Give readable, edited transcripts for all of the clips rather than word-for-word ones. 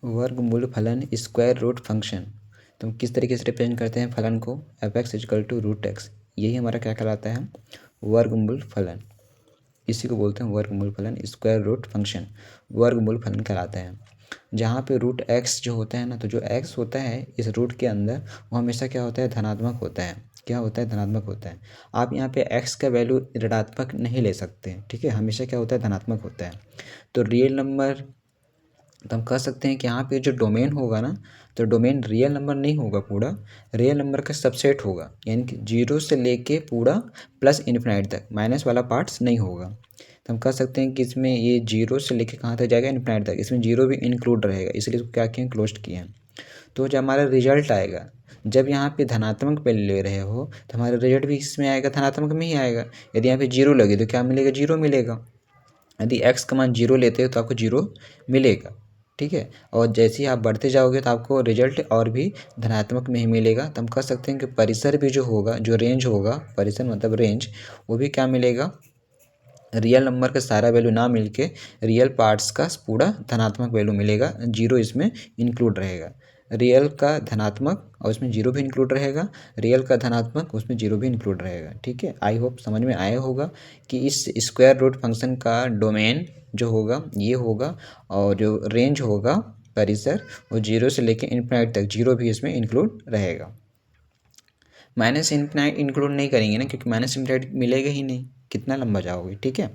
वर्गमूल फलन square root function. तो हम किस तरीके से रिप्रेजेंट करते हैं फलन को, f x equal to root x. यही हमारा क्या कहलाता है, वर्गमूल फलन। इसी को बोलते हैं वर्गमूल फलन, स्क्वायर रूट फंक्शन वर्गमूल फलन कहलाता है। जहाँ पे रूट एक्स जो होता है ना, तो जो एक्स होता है इस रूट के अंदर वो हमेशा क्या होता है, धनात्मक होता है। क्या होता है, धनात्मक होता है। आप यहाँ पे एक्स का वैल्यू ऋणात्मक नहीं ले सकते, ठीक है, हमेशा क्या होता है, धनात्मक होता है। तो रियल नंबर, तो हम कह सकते हैं कि यहाँ पे जो डोमेन होगा ना, तो डोमेन रियल नंबर नहीं होगा, पूरा रियल नंबर का सबसेट होगा। यानी कि जीरो से लेके पूरा प्लस इन्फिनाइट तक, माइनस वाला पार्ट्स नहीं होगा। तो हम कह सकते हैं कि इसमें ये जीरो से लेके कहाँ तक जाएगा, इन्फिनाइट तक, इसमें जीरो भी इंक्लूड रहेगा, इसलिए इसको क्या किए, क्लोज्ड किए हैं। तो जब हमारा रिजल्ट आएगा, जब यहाँ पे धनात्मक वैल्यू ले रहे हो तो हमारा रिजल्ट भी इसमें आएगा, धनात्मक में ही आएगा। यदि यहाँ पे जीरो लगे तो क्या मिलेगा, जीरो मिलेगा। यदि एक्स का मान जीरो लेते हो तो आपको जीरो मिलेगा, ठीक है। और जैसे ही आप बढ़ते जाओगे तो आपको रिजल्ट और भी धनात्मक में ही मिलेगा। तो हम कह सकते हैं कि परिसर भी जो होगा, जो रेंज होगा, परिसर मतलब रेंज, वो भी क्या मिलेगा, रियल नंबर का सारा वैल्यू ना मिलके रियल पार्ट्स का पूरा धनात्मक वैल्यू मिलेगा, जीरो इसमें इंक्लूड रहेगा। रियल का धनात्मक और उसमें जीरो भी इंक्लूड रहेगा, रियल का धनात्मक उसमें जीरो भी इंक्लूड रहेगा, ठीक है। आई होप समझ में आया होगा कि इस स्क्वायर रूट फंक्शन का डोमेन जो होगा ये होगा, और जो रेंज होगा, परिसर, वो जीरो से लेकर इन्फिनाइट तक, जीरो भी इसमें इंक्लूड रहेगा। माइनस इन्फिनाइट इंक्लूड नहीं करेंगे ना, क्योंकि माइनस इन्फिनाइट मिलेगा ही नहीं, कितना लंबा जाओगे, ठीक है।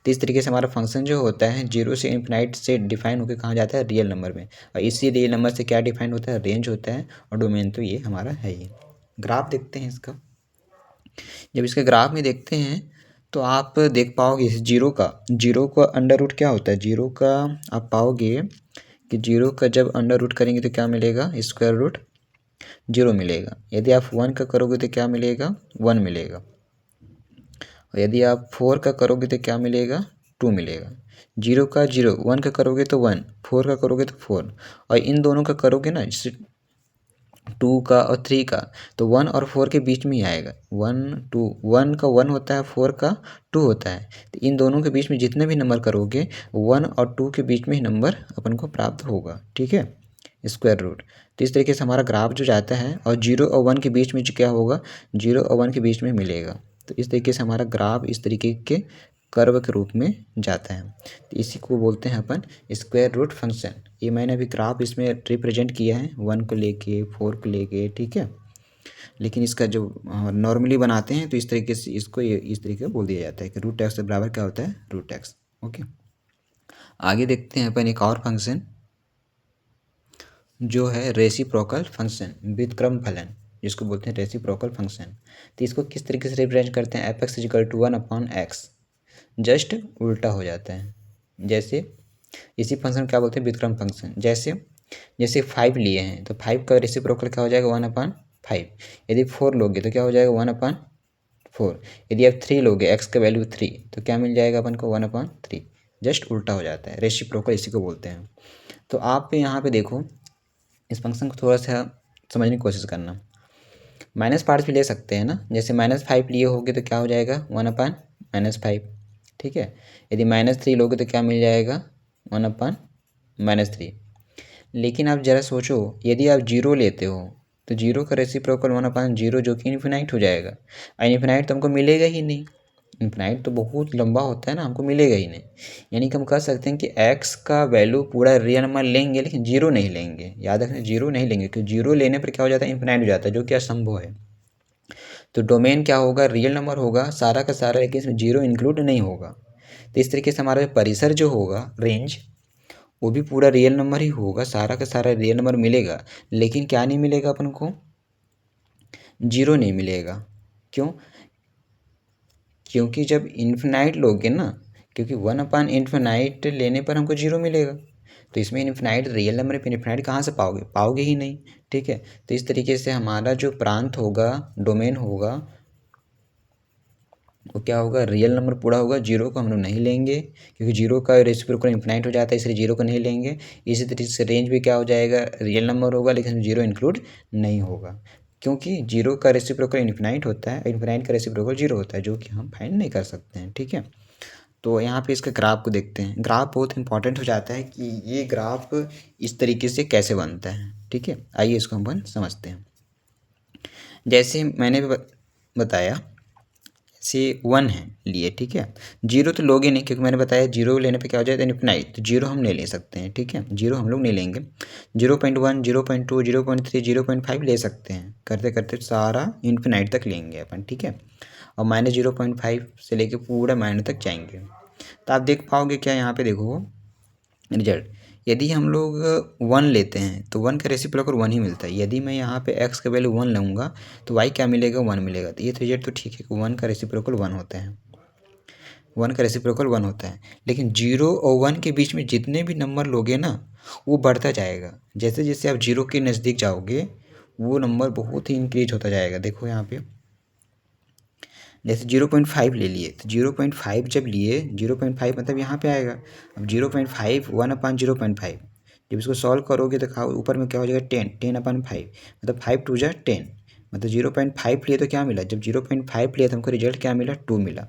तो इस तरीके से हमारा फंक्शन जो होता है जीरो से इन्फिनाइट से डिफाइन होकर कहाँ जाता है, रियल नंबर में। और इसी रियल नंबर से क्या डिफाइन होता है, रेंज होता है, और डोमेन तो ये हमारा है ही। ग्राफ देखते हैं इसका। जब इसके ग्राफ में देखते हैं तो आप देख पाओगे जीरो का अंडर रूट क्या होता है, जीरो का आप पाओगे कि जीरो का जब अंडर रूट करेंगे तो क्या मिलेगा, स्क्वायर रूट जीरो मिलेगा। यदि आप 1 का करोगे तो क्या मिलेगा, 1 मिलेगा। और यदि आप 4 का करोगे तो क्या मिलेगा, 2 मिलेगा। जीरो का जीरो, 1 का करोगे तो 1, 4 का करोगे तो 4, और इन दोनों का करोगे ना, जैसे 2 का और 3 का, तो 1 और 4 के बीच में ही आएगा। 1 2, 1 का 1 होता है, 4 का 2 होता है। तो इन दोनों के बीच में जितने भी नंबर करोगे, 1 और 2 के बीच में ही नंबर अपन को प्राप्त होगा, ठीक है, स्क्वायर रूट। तो इस तरीके से हमारा ग्राफ जो जाता है, और जीरो और 1 के बीच में जो क्या होगा, जीरो और 1 के बीच में मिलेगा। तो इस तरीके से हमारा ग्राफ इस तरीके के कर्व के रूप में जाता है। तो इसी को बोलते हैं अपन स्क्वायर रूट फंक्शन। ये मैंने अभी ग्राफ इसमें रिप्रेजेंट किया है, 1 को लेके, 4 को लेके, ठीक है। लेकिन इसका जो नॉर्मली बनाते हैं तो इस तरीके से इसको ये इस तरीके से बोल दिया जाता है कि रूट एक्स के बराबर क्या होता है, रूट एक्स। ओके, आगे देखते हैं अपन एक और फंक्शन जो है रेसिप्रोकल फंक्शन, व्युत्क्रम फलन, जिसको बोलते हैं रेसिप्रोकल फंक्शन। तो इसको किस तरीके से रिप्रेजेंट करते हैं, f x equal to 1/x, just उल्टा हो जाता है। जैसे इसी फंक्शन क्या बोलते हैं, व्युत्क्रम फंक्शन। जैसे जैसे 5 लिए हैं तो 5 का रेसिप्रोकल क्या हो जाएगा, 1/5। यदि 4 लोगे तो क्या हो जाएगा, 1/4। यदि आप 3 लोगे, x का वैल्यू 3, तो क्या मिल जाएगा अपन को, 1/3। जस्ट उल्टा हो जाता है, रेसिप्रोकल इसी को बोलते हैं। तो आप यहाँ पे देखो, इस फंक्शन को थोड़ा सा समझने की कोशिश करना। माइनस पार्ट्स भी ले सकते हैं ना, जैसे -5 लिए होगे तो क्या हो जाएगा, 1/-5, ठीक है। यदि -3 लोगे तो क्या मिल जाएगा, 1/-3। लेकिन आप ज़रा सोचो, यदि आप जीरो लेते हो तो जीरो का रेसिप्रोकल 1/0, जो कि इन्फिनाइट हो जाएगा। और इन्फिनाइट तो हमको मिलेगा ही नहीं, इन्फिनाइट तो बहुत लंबा होता है ना, हमको मिलेगा ही नहीं। यानी कि हम कह सकते हैं कि x का वैल्यू पूरा रियल नंबर लेंगे लेकिन जीरो नहीं लेंगे। याद रखना, जीरो नहीं लेंगे, क्योंकि जीरो लेने पर क्या हो जाता है, इन्फिनाइट हो जाता है, जो कि असंभव है। तो डोमेन क्या होगा, रियल नंबर होगा सारा का सारा, लेकिन इसमें जीरो इंक्लूड नहीं होगा। तो इस तरीके से हमारा परिसर जो होगा, रेंज, वो भी पूरा रियल नंबर ही होगा, सारा का सारा रियल नंबर मिलेगा। लेकिन क्या नहीं मिलेगा अपन को, जीरो नहीं मिलेगा। क्यों, क्योंकि जब इन्फिनाइट लोगे ना, क्योंकि 1/इन्फिनाइट लेने पर हमको जीरो मिलेगा। तो इसमें इन्फिनाइट रियल नंबर पे इन्फिनाइट कहाँ से पाओगे, पाओगे ही नहीं, ठीक है। तो इस तरीके से हमारा जो प्रांत होगा, डोमेन होगा, वो क्या होगा, रियल नंबर पूरा होगा। जीरो को हम लोग नहीं लेंगे, क्योंकि जीरो का रेसिप्रोकल इन्फिनाइट हो जाता है, इसलिए जीरो को नहीं लेंगे। इसी तरीके से रेंज भी क्या हो जाएगा, रियल नंबर होगा, लेकिन जीरो इंक्लूड नहीं होगा, क्योंकि जीरो का रेसिप्रोकल इन्फिनाइट होता है, इन्फिनाइट का रेसिप्रोकल जीरो होता है, जो कि हम फाइंड नहीं कर सकते हैं, ठीक है। तो यहाँ पे इसके ग्राफ को देखते हैं। ग्राफ बहुत इंपॉर्टेंट हो जाता है कि ये ग्राफ इस तरीके से कैसे बनता है। ठीक है, आइए इसको हम समझते हैं। जैसे मैंने बताया से 1 है लिए, ठीक है। 0 तो लोगे नहीं, क्योंकि मैंने बताया 0 लेने पे क्या हो जाएगा इनफिनाइट, तो 0 हम नहीं ले सकते हैं। ठीक है, 0 हम लोग नहीं लेंगे। 0.1 0.2 0.3 0.5 ले सकते हैं, करते करते सारा इनफिनाइट तक लेंगे अपन। ठीक है, और -0.5 से लेके पूरा माइनस तक जाएंगे। तो आप देख पाओगे क्या, यहाँ पे देखो रिजल्ट, यदि हम लोग 1 लेते हैं तो 1 का रेसिप्रोकल 1 ही मिलता है। यदि मैं यहाँ पे x का वैल्यू 1 लूँगा तो y क्या मिलेगा, 1 मिलेगा। तो ये तो रिजल्ट तो ठीक है कि 1 का रेसिप्रोकल 1 होता है, 1 का रेसिप्रोकल 1 होता है। लेकिन 0 और 1 के बीच में जितने भी नंबर लोगे ना वो बढ़ता जाएगा। जैसे जैसे आप 0 के नज़दीक जाओगे वो नंबर बहुत ही इंक्रीज होता जाएगा। देखो यहाँ पे जैसे 0.5 ले लिए, तो 0.5 जब लिए 0.5 मतलब यहाँ पे आएगा। अब 0.5 1/0.5, जब इसको सॉल्व करोगे तो ऊपर में क्या हो जाएगा 10/5, मतलब 5 2 जा 10, मतलब 0.5 लिए तो क्या मिला, जब 0.5 लिया तो हमको रिजल्ट क्या मिला, 2 मिला।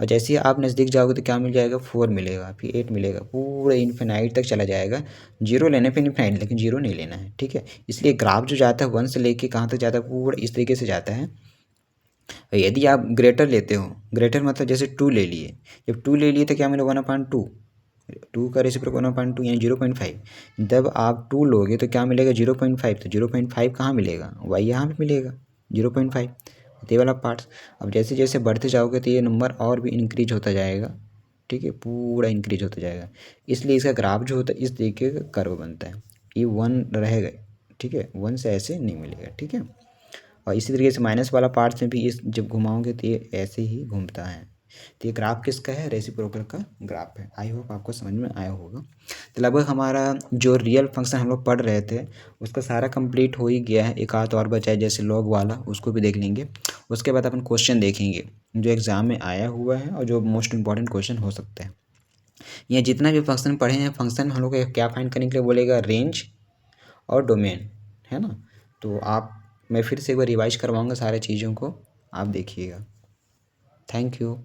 और जैसे ही आप नज़दीक जाओगे तो क्या मिल जाएगा, 4 मिलेगा, फिर 8 मिलेगा, पूरा इन्फिनाइट तक चला जाएगा। 0 लेने पे इन्फिनाइट, लेकिन 0 नहीं लेना है। ठीक है, इसलिए ग्राफ जो जाता है 1 से लेके कहाँ तक जाता है, पूरा इस तरीके से जाता है। यदि आप ग्रेटर लेते हो, ग्रेटर मतलब जैसे 2 ले लिए, जब 2 ले लिए तो क्या मिला 1/2, 2 का रेसिप्रोकल 1/2 यानी 0.5। जब आप 2 लोगे तो क्या मिलेगा 0.5, तो 0.5 कहाँ मिलेगा, वाई यहाँ पे मिलेगा 0.5, ये वाला पार्ट्स। अब जैसे जैसे बढ़ते जाओगे तो ये नंबर और भी इंक्रीज होता जाएगा। ठीक है, पूरा इंक्रीज होता जाएगा। इसलिए इसका ग्राफ जो होता है इस तरीके का कर्व बनता है, ये 1 रहेगा। ठीक है, 1 से ऐसे नहीं मिलेगा। ठीक है, और इसी तरीके से माइनस वाला पार्ट्स में भी इस जब घुमाओगे तो ये ऐसे ही घूमता है। तो ये ग्राफ किसका है, रेसिप्रोकल का ग्राफ है। आई होप आपको समझ में आया होगा। तो लगभग हमारा जो रियल फंक्शन हम लोग पढ़ रहे थे उसका सारा कंप्लीट हो ही गया है। एक आध और बचा है जैसे लॉग वाला, उसको भी देख लेंगे। उसके बाद अपन क्वेश्चन देखेंगे जो एग्ज़ाम में आया हुआ है और जो मोस्ट इंपॉर्टेंट क्वेश्चन हो सकता है। ये जितना भी फंक्शन पढ़े हैं, फंक्शन में हम लोग को क्या फाइंड करने के लिए बोलेगा, रेंज और डोमेन, है ना। तो आप, मैं फिर से एक बार रिवाइज करवाऊँगा सारे चीज़ों को, आप देखिएगा। Thank you.